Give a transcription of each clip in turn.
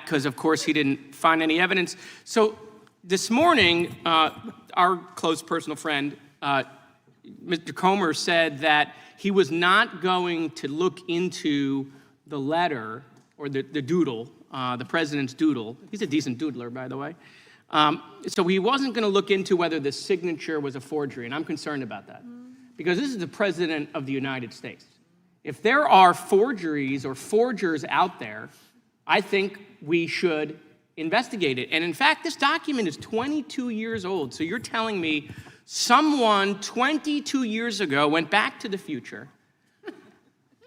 because, of course, he didn't find any evidence. So this morning, our close personal friend, Mr. Comer, said that he was not going to look into the letter or the doodle, the president's doodle. He's a decent doodler, by the way. So he wasn't going to look into whether the signature was a forgery, and I'm concerned about that. Because this is the President of the United States. If there are forgeries or forgers out there, I think we should investigate it. And in fact, this document is 22 years old. So you're telling me someone 22 years ago went back to the future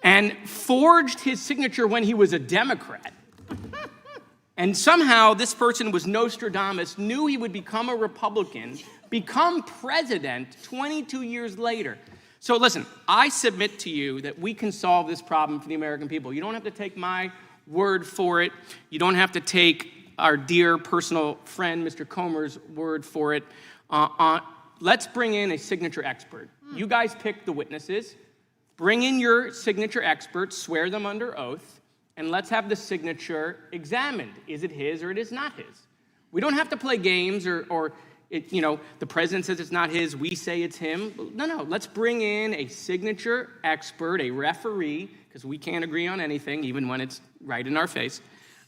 and forged his signature when he was a Democrat. And somehow this person was Nostradamus, knew he would become a Republican, become president 22 years later. So listen, I submit to you that we can solve this problem for the American people. You don't have to take my word for it. You don't have to take our dear personal friend, Mr. Comer's word for it. Let's bring in a signature expert. You guys pick the witnesses. Bring in your signature experts, swear them under oath, and let's have the signature examined. Is it his or it is not his? We don't have to play games or the president says it's not his, we say it's him. No, let's bring in a signature expert, a referee, because we can't agree on anything, even when it's right in our face,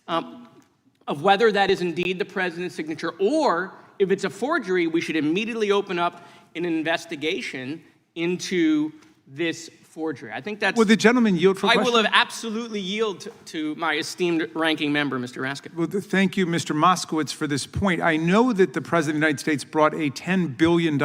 of whether that is indeed the president's signature, or if it's a forgery, we should immediately open up an investigation into this forgery. I think that's... Will the gentleman yield for I question? will have absolutely yield to my esteemed ranking member, Mr. Raskin. Well, thank you, Mr. Moskowitz, for this point. I know that the President of the United States brought a $10 billion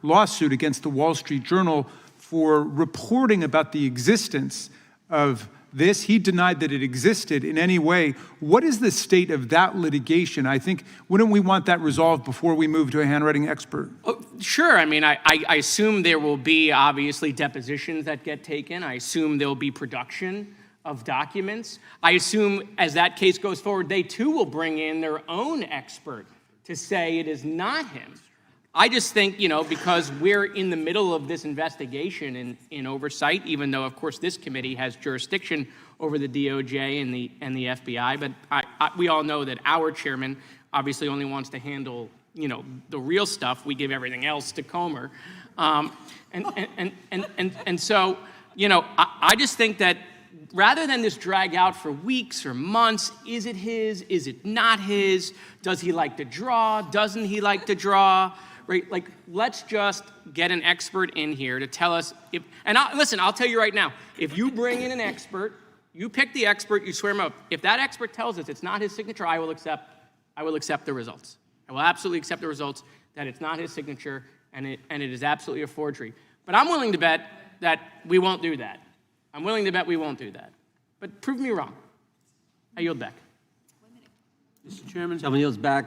lawsuit against the Wall Street Journal for reporting about the existence of this. He denied that it existed in any way. What is the state of that litigation? I think, wouldn't we want that resolved before we move to a handwriting expert? Oh, sure. I mean, I assume there will be, obviously, depositions that get taken. I assume there'll be production of documents. I assume as that case goes forward, they too will bring in their own expert to say it is not him. I just think, because we're in the middle of this investigation in oversight, even though, of course, this committee has jurisdiction over the DOJ and the FBI, but we all know that our chairman obviously only wants to handle, the real stuff. We give everything else to Comer. And so, I just think that rather than this drag out for weeks or months, is it his? Is it not his? Does he like to draw? Doesn't he like to draw? Right? Like, let's just get an expert in here to tell us if, and listen, I'll tell you right now, if you bring in an expert, you pick the expert, you swear him up. If that expert tells us it's not his signature, I will accept the results. I will absolutely accept the results that it's not his signature and it is absolutely a forgery. But I'm willing to bet that we won't do that. I'm willing to bet we won't do that. But prove me wrong. I yield back. Mr. Chairman. Gentleman yields back.